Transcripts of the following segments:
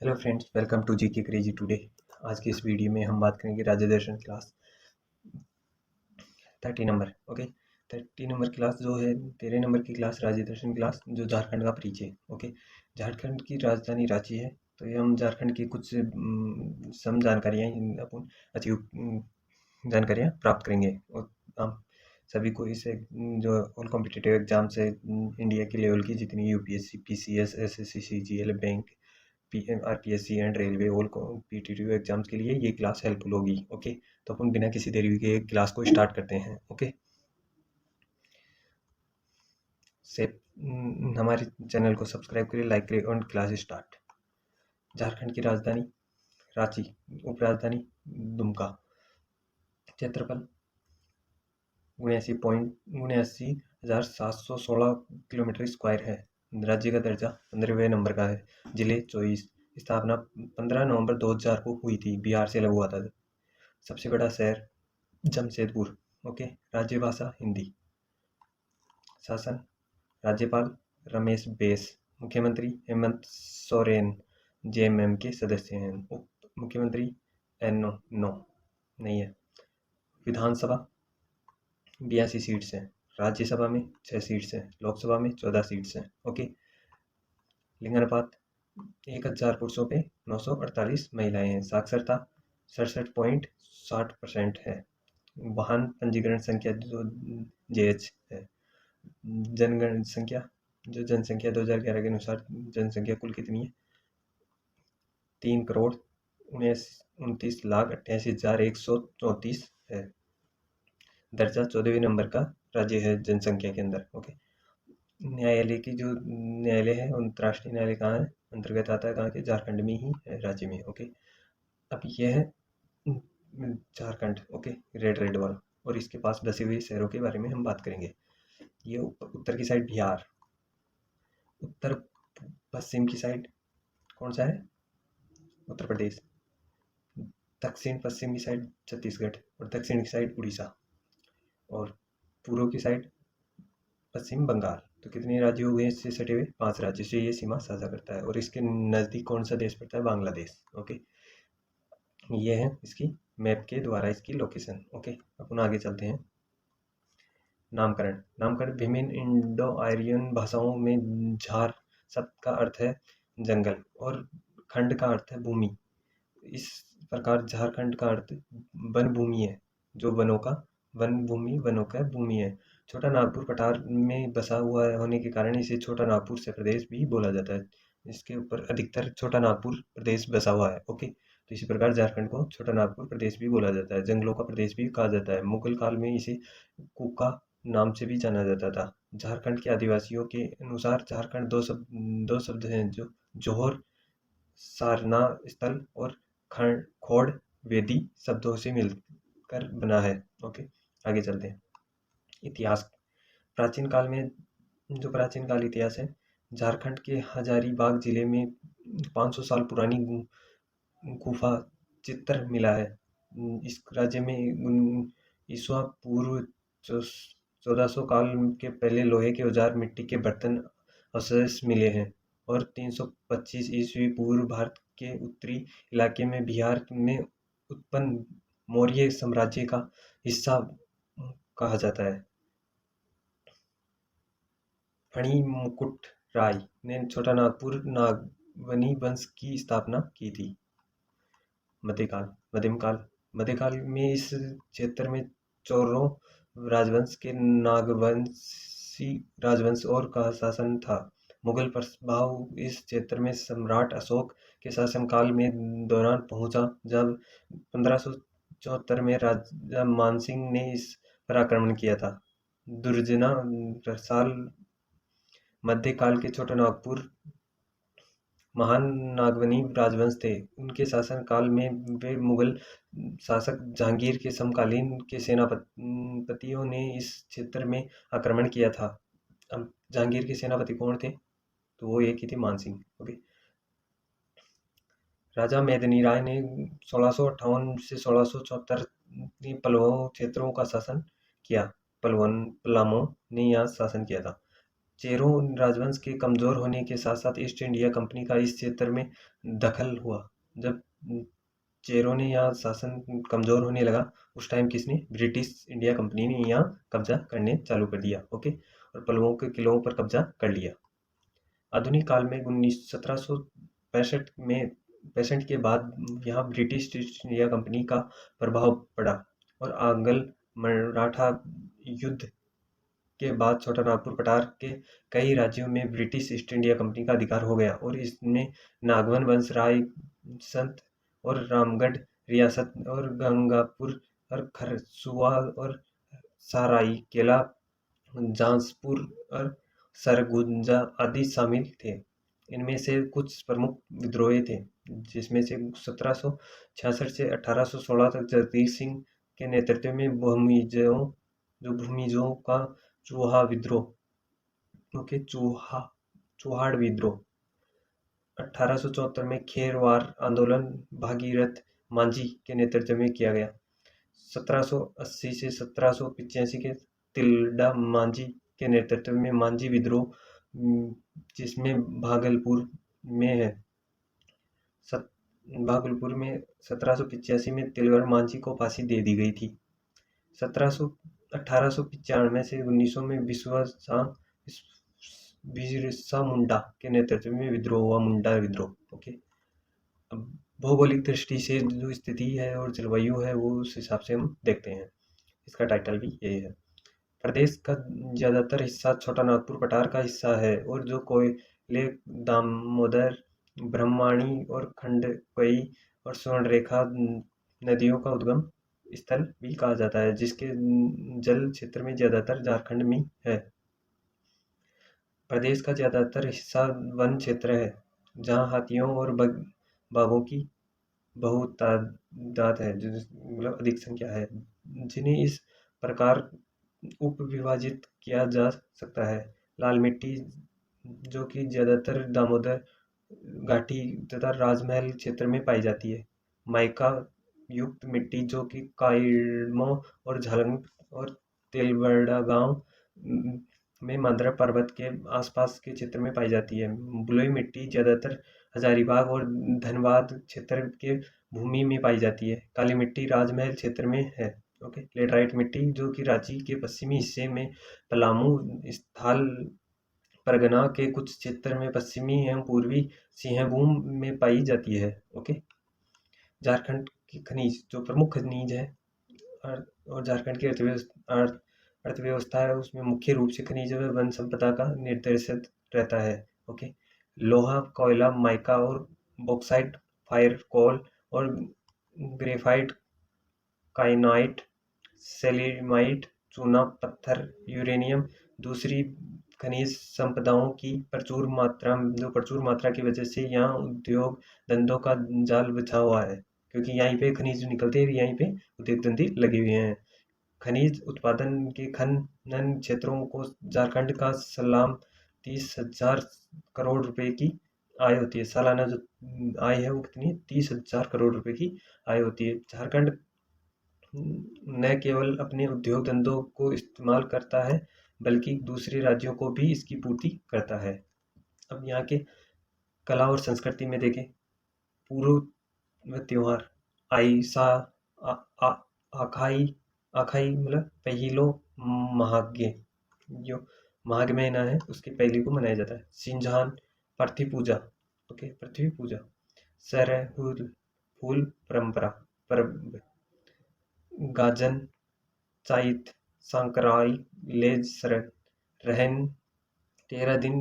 Hello friends, welcome to GK crazy today. आज की इस वीडियो में हम बात करेंगे राज्य दर्शन class 30 number. Okay, 30 number class जो है 13 नंबर की क्लास राज्य दर्शन क्लास जो झारखंड का परिचय। ओके, झारखंड की राजधानी रांची है, तो ये हम झारखंड की कुछ सम जानकारियाँ अपन अचीव जानकारियाँ प्राप्त करेंगे। और हम सभी को इसे जो ऑल कॉम्पिटिटिव एग्जाम से इंडिया की लेवल की जितनी UPSC, PCS, SSC, CGL, bank, RPSC and railway all competitive exams के लिए ये क्लास हेल्पफुल होगी। ओके, तो अपन बिना किसी देरी के क्लास को स्टार्ट करते हैं। ओके, से हमारे चैनल को सब्सक्राइब करिए, लाइक करिए और क्लास स्टार्ट। झारखंड की राजधानी रांची, उप राजधानी दुमका, क्षेत्रफल 79,79,716 किलोमीटर स्क्वायर है। राज्य का दर्जा 15वें नंबर का है। जिले 24। स्थापना 15 नवंबर 2000 को हुई थी, बिहार से अलग हुआ था। सबसे बड़ा शहर जमशेदपुर। ओके, राज्य भाषा हिंदी। शासन राज्यपाल रमेश बैस, मुख्यमंत्री हेमंत सोरेन जेएमएम के सदस्य हैं। उप मुख्यमंत्री एनो नो नहीं है। विधानसभा 82 सीट्स हैं। राज्यसभा में 6 सीट्स हैं। लोकसभा में 14 सीट्स हैं। ओके, लिंगानुपात 1000 पुरुषों पे 948 महिलाएं हैं। साक्षरता 67.60% है। वाहन पंजीकरण संख्या जो जेएच है। जनसंख्या 2011 के अनुसार जनसंख्या कुल कितनी है? 3,29,88,134 है। दर्जा 14वें नंबर का राज्य है जनसंख्या के अंदर। ओके, न्यायालय की जो न्यायालय है अंतर्राष्ट्रीय न्यायालय कहाँ है? अंतर्गत आता है कहाँ के? झारखंड में ही है, राज्य में। ओके, अब यह है झारखंड। ओके, रेड वाला, और इसके पास बसे हुए शहरों के बारे में हम बात करेंगे। ये उत्तर की साइड बिहार, उत्तर पश्चिम की साइड कौन सा है? उत्तर प्रदेश। दक्षिण पश्चिम की साइड छत्तीसगढ़, और दक्षिण की साइड उड़ीसा, और पूर्व की साइड पश्चिम बंगाल। तो कितने राज्य हो गए इससे सटे हुए? 5 राज्य से ये सीमा साझा करता है। और इसके नज़दीक कौन सा देश पड़ता है? बांग्लादेश। ओके, ये है इसकी मैप के द्वारा इसकी लोकेशन। ओके, अपन आगे चलते हैं। नामकरण विभिन्न इंडो आर्यन भाषाओं में झार शब्द का अर्थ है जंगल, और खंड का अर्थ है भूमि। इस प्रकार झारखंड का अर्थ वन भूमि है, जो वनों का वन भूमि, वनों का भूमि है। छोटा नागपुर पठार में बसा हुआ होने के कारण इसे छोटा नागपुर से प्रदेश भी बोला जाता है। इसके ऊपर अधिकतर छोटा नागपुर प्रदेश बसा हुआ है। ओके, तो इसी प्रकार झारखंड को छोटा नागपुर प्रदेश भी बोला जाता है, जंगलों का प्रदेश भी कहा जाता है। मुगल काल में इसे कुका नाम से भी जाना जाता था। झारखंड के आदिवासियों के अनुसार झारखंड दो शब्द हैं, जो जोहर सारना स्थल और खोड़ वेदी शब्दों से मिलकर बना है। ओके, आगे चलते हैं। इतिहास प्राचीन काल में जो प्राचीन काल इतिहास है, झारखंड के हजारीबाग जिले में 500 साल पुरानी गुफा चित्र मिला है। इस राज्य में ईसा पूर्व 1400 काल के पहले लोहे के औजार, मिट्टी के बर्तन अवशेष मिले हैं। और 325 ईस्वी पूर्व भारत के उत्तरी इलाके में बिहार में उत्पन्न मौर्य साम्राज्य का हिस्सा कहा जाता है। फणी मुकुट राय ने छोटा नागपुर नागवनी वंश की स्थापना की थी। मध्यकाल में इस क्षेत्र में चोरों राजवंश के नागवंशी राजवंश और का शासन था। मुगल प्रभाव इस क्षेत्र में सम्राट अशोक के शासनकाल में दौरान पहुंचा, जब 1574 में राजा मानसिंह ने इस पर आक्रमण किया था। दुर्जना साल मध्यकाल के छोटा नागपुर महान नागवनी राजवंश थे। उनके शासन काल में वे मुगल शासक जहांगीर के समकालीन के सेनापतियों ने इस क्षेत्र में आक्रमण किया था। अब जहांगीर के सेनापति कौन थे? तो वो एक ही थे, मानसिंह। ओके, राजा मेदिनी राय ने 1658 से 1674 पल्लवों क्षेत्रों का शासन किया। पलामू ने यहाँ शासन किया था। चेरो राजवंश के कमजोर होने के साथ साथ ईस्ट इंडिया कंपनी का इस क्षेत्र में दखल हुआ। जब चेरों ने यहाँ शासन कमजोर होने लगा, उस टाइम किसने, ब्रिटिश इंडिया कंपनी ने यहाँ कब्जा करने चालू कर दिया। ओके, और पल्लवों के किलों पर कब्जा कर लिया। आधुनिक काल में 1765 में 65 के बाद यहाँ ब्रिटिश ईस्ट इंडिया कंपनी का प्रभाव पड़ा और आंग्ल मराठा युद्ध के बाद छोटानागपुर पठार के कई राज्यों में ब्रिटिश ईस्ट इंडिया कंपनी का अधिकार हो गया और इसमें नागवन वंश, राय संत और रामगढ़ रियासत और गंगापुर और खरसुआ और सरायकेला, जांजपुर और सरगुजा आदि शामिल थे। इनमें से कुछ प्रमुख विद्रोही थे, जिसमें से 1766 से 1816 तक जगदीश सिंह के नेतृत्व में भूमिजों का चूहा विद्रोह, ओके, चूहाड़ विद्रोह। 1874 में खेरवार आंदोलन भागीरथ मांझी के नेतृत्व में किया गया। 1780 से 1785 के तिलडा मांझी के नेतृत्व में मांझी विद्रोह, जिसमें भागलपुर में 1785 में तिलवर मांझी को फांसी दे दी गई थी। 1895 से 1900 में बिरसा मुंडा के नेतृत्व में विद्रोह हुआ, मुंडा विद्रोह। ओके, अब भौगोलिक दृष्टि से जो स्थिति है और जलवायु है वो उस हिसाब से हम देखते हैं। इसका टाइटल भी यही है। प्रदेश का ज़्यादातर हिस्सा छोटानागपुर पठार का हिस्सा है और जो कोयले, दामोदर, ब्रह्मणी और खंडकई और स्वर्णरेखा नदियों का उद्गम स्थल भी कहा जाता है, जिसके जल क्षेत्र में ज़्यादातर झारखंड में है। प्रदेश का ज़्यादातर हिस्सा वन क्षेत्र है, जहाँ हाथियों और बाघों की बहुतादाद है, मतलब अधिक संख्या है, जिन्हें इस प्रकार उप विभाजित किया जा सकता है। लाल मिट्टी, जो कि ज़्यादातर दामोदर घाटी तथा राजमहल क्षेत्र में पाई जाती है। माइका युक्त मिट्टी, जो कि कायमो और झारंग और तेलबड़ा गांव में मांद्रा पर्वत के आसपास के क्षेत्र में पाई जाती है। बलुई मिट्टी ज़्यादातर हजारीबाग और धनबाद क्षेत्र के भूमि में पाई जाती है। काली मिट्टी राजमहल क्षेत्र में है। ओके, लेटराइट मिट्टी, जो कि रांची के पश्चिमी हिस्से में पलामू स्थाल परगना के कुछ क्षेत्र में पश्चिमी एवं पूर्वी सिंहभूम में पाई जाती है। ओके, झारखंड की खनिज, जो प्रमुख खनिज है और झारखंड की अर्थव्यवस्था है, उसमें मुख्य रूप से खनिज व वन संपदा का निर्देशित रहता है। ओके, लोहा, कोयला, माइका और बॉक्साइट, फायर कोल और ग्रेफाइट, काइनाइट, सेलेनाइट, चूना पत्थर, यूरेनियम, दूसरी खनिज संपदाओं की प्रचुर मात्रा की वजह से यहाँ उद्योग धंधों का जाल बिछा हुआ है, क्योंकि यहीं पे खनिज निकलते हैं, यहीं पे उद्योग धंधे लगे हुए हैं। खनिज उत्पादन के खनन क्षेत्रों को झारखंड का सालाना 30,000 करोड़ रुपए की आय होती है। सालाना जो आय है वो कितनी, 30,000 करोड़ रुपए की आय होती है। झारखंड न केवल अपने उद्योग धंधों को इस्तेमाल करता है, बल्कि दूसरे राज्यों को भी इसकी पूर्ति करता है। अब यहाँ के कला और संस्कृति में देखें, पूर्व त्योहार आइसा आखाई मतलब पहिलो महागे, जो माघ महीना है उसके पहले को मनाया जाता है। सिंझान पृथ्वी पूजा, ओके, पृथ्वी पूजा। सरहुल फूल परंपरा पर्व, गाजन चैत संक्रांति लेज शरद रहन 13 दिन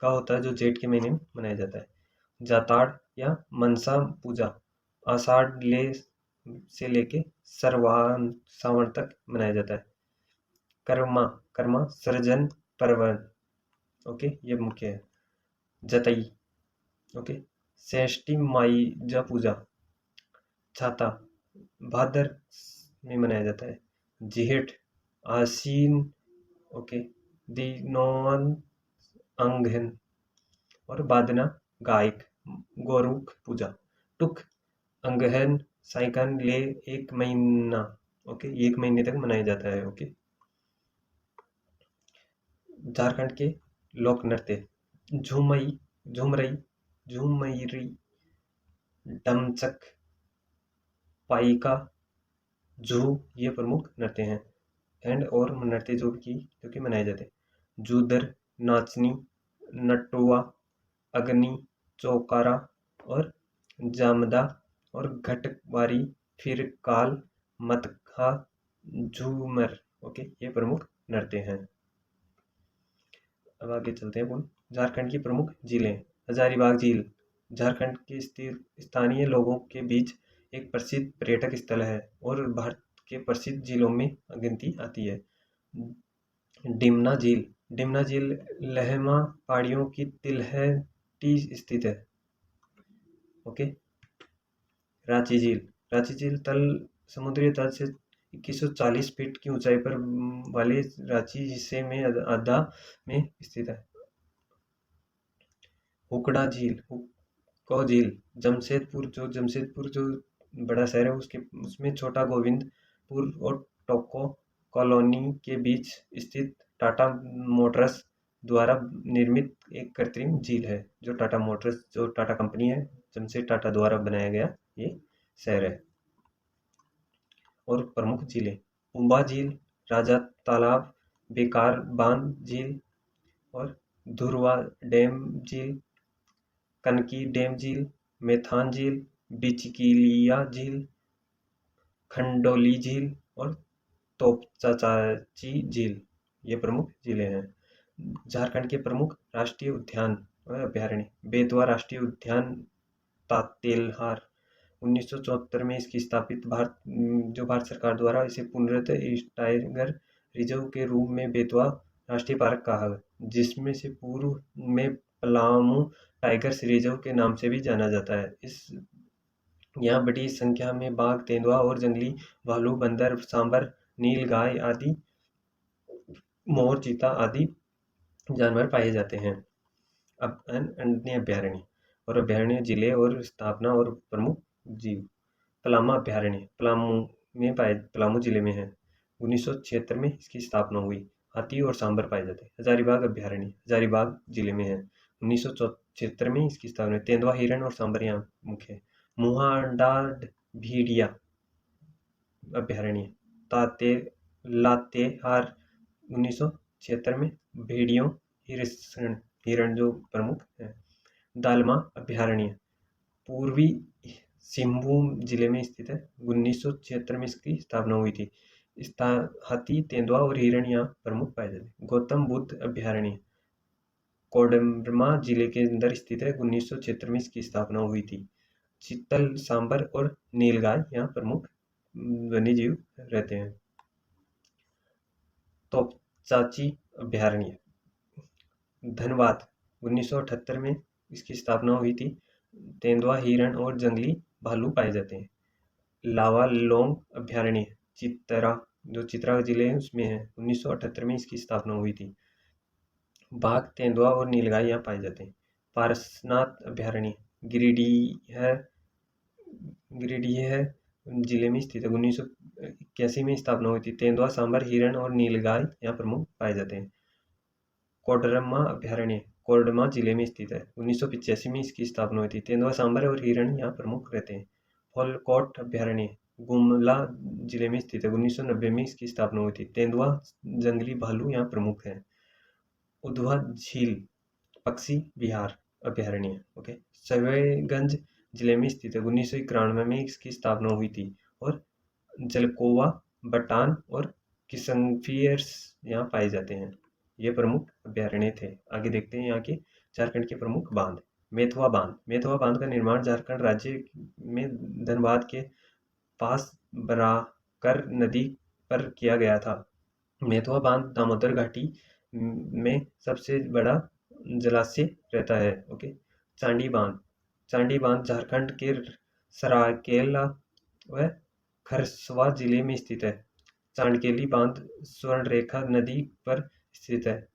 का होता है, जो जेठ के महीने में मनाया जाता है। जाताड़ या मनसा पूजा आषाढ़ से लेके सावन तक मनाया जाता है। कर्मा सृजन पर्वन, ओके, ये मुख्य है। जतई, ओके, षष्ठी माईजा पूजा, छाता भादर में मनाया जाता है। जेठ आसीन, ओके, दीनोन अंगहन और बादना गायक गोरुख पूजा। टुक अंगहन साइकन ले 1 महीना, ओके, 1 महीने तक मनाया जाता है। ओके, झारखंड के लोक नृत्य झूमई, झूमरई, झूमरी, डमचक, पाइका, जू ये प्रमुख नृत्य हैं। एंड और नृत्य जो कि मनाए जाते हैं जूदर, नाचनी, नटुआ, अग्नि, चौकारा और जामदा और घटवारी, फिर काल, मतखा, झूमर। ओके, ये प्रमुख नृत्य हैं। अब आगे चलते हैं। झारखंड की प्रमुख झीलें। हजारीबाग झील झारखंड के स्थानीय लोगों के बीच एक प्रसिद्ध पर्यटक स्थल है और भारत के प्रसिद्ध झीलों में गिनती आती है। डिमना झील, डिमना झील लहमा पहाड़ियों की तिलहटी स्थित है। ओके। रांची झील, रांची झील समुद्री तल से 2140 फीट की ऊंचाई पर वाले रांची हिस्से में आधा में स्थित है। हुकड़ा झील, हुक्को झील जमशेदपुर जो बड़ा शहर है उसमें छोटा गोविंदपुर और टोको कॉलोनी के बीच स्थित टाटा मोटर्स द्वारा निर्मित एक कृत्रिम झील है। जो टाटा कंपनी है, जमशेद टाटा द्वारा बनाया गया ये शहर है। और प्रमुख झीलें उम्बा झील, राजा तालाब, बेकार बांध झील और धुरवा डैम झील, कनकी डैम झील, मेथान झील, बिचकिलिया झील, खंडोली झील और तोपचाची झील ये प्रमुख झीलें हैं। झारखंड के प्रमुख राष्ट्रीय उद्यान और अभयारण्य बेतवा राष्ट्रीय उद्यान तातेलहार 1974 में इसकी स्थापित भारत सरकार द्वारा इसे पुनः टाइगर रिजर्व के रूप में बेतवा राष्ट्रीय पार्क कहा गया, जिसमें से पूर्व में पलामू टाइगर रिजर्व के नाम से भी जाना जाता है। यहाँ बड़ी संख्या में बाघ, तेंदुआ और जंगली भालू, बंदर, सांबर, नीलगाय आदि, मोर, चीता आदि जानवर पाए जाते हैं। अब अन्य अभयारण्य और अभयारण्य जिले और स्थापना और प्रमुख जीव। पलामा अभयारण्य पलामू जिले में है। 1976 में इसकी स्थापना हुई। हाथी और सांबर पाए जाते हैं। हजारीबाग अभयारण्य हजारीबाग जिले में है। 1976 में इसकी स्थापना। तेंदुआ, हिरण और सांबर यहाँ मुख्य है। मुहाडाड भीड़िया अभयारण्य लातेहार 1976 में। भेड़ियों, हिरण जो प्रमुख है। दालमा अभयारण्य पूर्वी सिंहभूम जिले में स्थित है। 1976 में इसकी स्थापना हुई थी। हाथी, तेंदुआ और हिरण यहाँ प्रमुख पाए जाते हैं। गौतम बुद्ध अभयारण्य कोडरमा जिले के अंदर स्थित है। 1976 में इसकी स्थापना हुई थी। चीतल, सांबर और नीलगाय यहाँ प्रमुख वन्य जीव रहते हैं। तोपचाची अभयारण्य धनबाद 1978 में इसकी स्थापना हुई थी। तेंदुआ, हिरण और जंगली भालू पाए जाते हैं। लावालोंग अभयारण्य चित्रा जिले उसमें है। 1978 में इसकी स्थापना हुई थी। बाघ, तेंदुआ और नीलगाय यहाँ पाए जाते हैं। पारसनाथ अभयारण्य गिरिडीह जिले में स्थित है। 1981 में स्थापना हुई थी। तेंदुआ, सांबर, हिरण और नीलगाय यहाँ प्रमुख पाए जाते हैं। कोडरमा अभयारण्य कोडरमा जिले में स्थित है। 1985 में इसकी स्थापना हुई थी। तेंदुआ, सांबर और हिरण यहाँ प्रमुख रहते हैं। फॉलकोट अभयारण्य गुमला जिले में स्थित है। 1990 में इसकी स्थापना हुई थी। तेंदुआ, जंगली भालू यहाँ प्रमुख हैं। उधवा झील पक्षी विहार अभयारण्य ओके सवेगंज जिले में स्थित है। 1991 में इसकी स्थापना हुई थी। और जलकोवा, बटान और किसनफियर्स यहाँ पाए जाते हैं। ये प्रमुख अभयारण्य थे। आगे देखते हैं यहाँ के झारखंड के प्रमुख बांध। मेथुआ बांध का निर्माण झारखंड राज्य में धनबाद के पास बराकर नदी पर किया गया था। मेथुआ बांध दामोदर घाटी में सबसे बड़ा जलाशय रहता है। ओके। चांडी बांध झारखंड के सरायकेला व खरसवा जिले में स्थित है। चांडकेली बांध स्वर्णरेखा नदी पर स्थित है।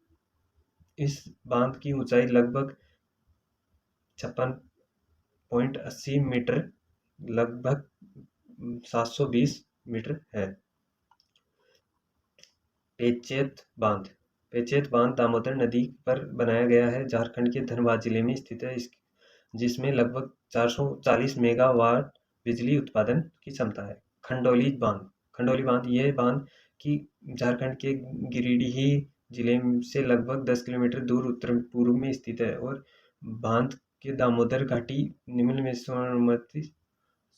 इस बांध की ऊंचाई लगभग 56.80 मीटर लगभग 720 मीटर है। पेचेत बांध पेचेत बांध दामोदर नदी पर बनाया गया है, झारखंड के धनबाद जिले में स्थित है, जिसमें लगभग 440 मेगावाट बिजली उत्पादन की क्षमता है। खंडौली बांध यह बांध की झारखंड के गिरिडीह जिले से लगभग 10 किलोमीटर दूर उत्तर पूर्व में स्थित है और बांध के दामोदर घाटी निम्न में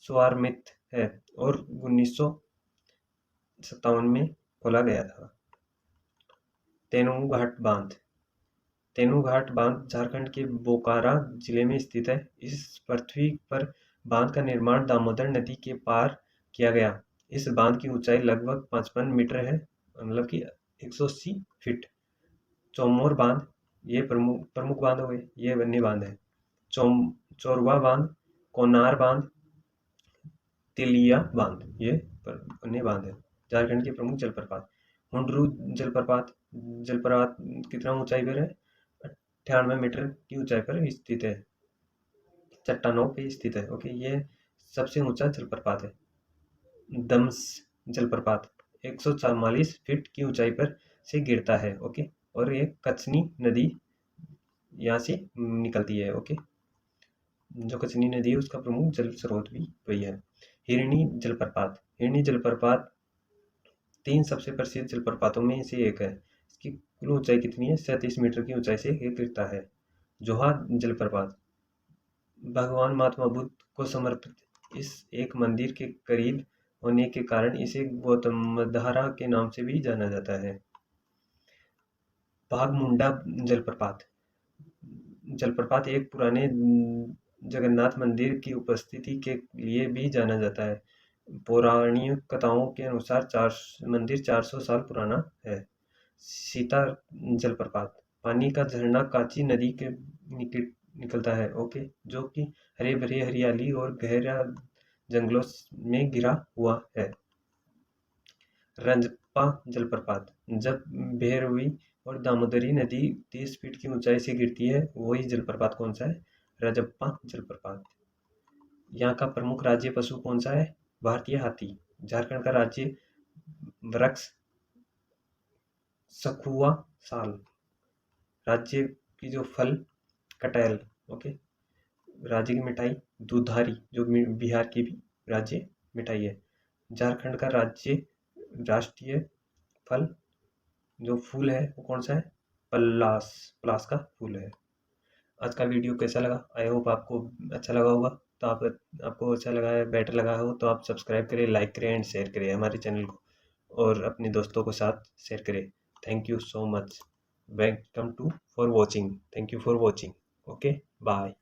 स्वारमित है और 1957 में खोला गया था। तेनूघाट बांध झारखंड के बोकारो जिले में स्थित है। इस पृथ्वी पर बांध का निर्माण दामोदर नदी के पार किया गया। इस बांध की ऊंचाई लगभग 55 मीटर है, मतलब कि 180 फीट। चौमोर बांध ये प्रमुख बांध हो गए, ये वन्य बांध है। चोरवा बांध, कोनार बांध, तिलिया बांध ये वन्य बांध है। झारखंड के प्रमुख जलप्रपात, हुंडरू जलप्रपात कितना ऊंचाई पर है? 98 मीटर की ऊंचाई पर स्थित है, चट्टानों पे स्थित है। ओके, ये सबसे ऊंचा जलप्रपात है। दम्स जलप्रपात 144 फीट की ऊंचाई पर से गिरता है। ओके, और ये कचनी नदी यहाँ से निकलती है। ओके, जो कचनी नदी है उसका प्रमुख जल स्रोत भी वही है। हिरणी जलप्रपात 3 सबसे प्रसिद्ध जलप्रपातों में से एक है। इसकी कुल ऊंचाई कितनी है? 37 मीटर की ऊंचाई से ये गिरता है। जोहा जलप्रपात भगवान महात्मा बुद्ध को समर्पित इस एक मंदिर के करीब होने के कारण इसे गौतमधारा के नाम से भी जाना जाता है। बाघमुंडा जलप्रपात एक पुराने जगन्नाथ मंदिर की उपस्थिति के लिए भी जाना जाता है। पौराणिक कथाओं के अनुसार मंदिर 400 साल पुराना है। सीता जलप्रपात पानी का झरना काची नदी के निकलता है। ओके, जो कि हरे भरे हरियाली और गहरा जंगलों में गिरा हुआ है। रजप्पा जलप्रपात जब भैरवी और दामोदरी नदी 30 फीट की ऊंचाई से गिरती है, वही जलप्रपात कौन सा है? रजप्पा जलप्रपात। यहाँ का प्रमुख राज्य पशु कौन सा है? भारतीय हाथी। झारखंड का राज्य वृक्ष सखुआ साल। राज्य की जो फल कटहल। ओके, राज्य की मिठाई दूधारी, जो बिहार की भी राज्य मिठाई है। झारखंड का राष्ट्रीय फल जो फूल है वो कौन सा है? पलास का फूल है। आज का वीडियो कैसा लगा? आई होप आपको अच्छा लगा होगा। तो आपको अच्छा लगा है, बेटर लगा हो तो आप सब्सक्राइब करें, लाइक करें एंड शेयर करें हमारे चैनल को, और अपने दोस्तों के साथ शेयर करें। Thank you so much. Welcome to for watching. Thank you for watching. Okay, bye.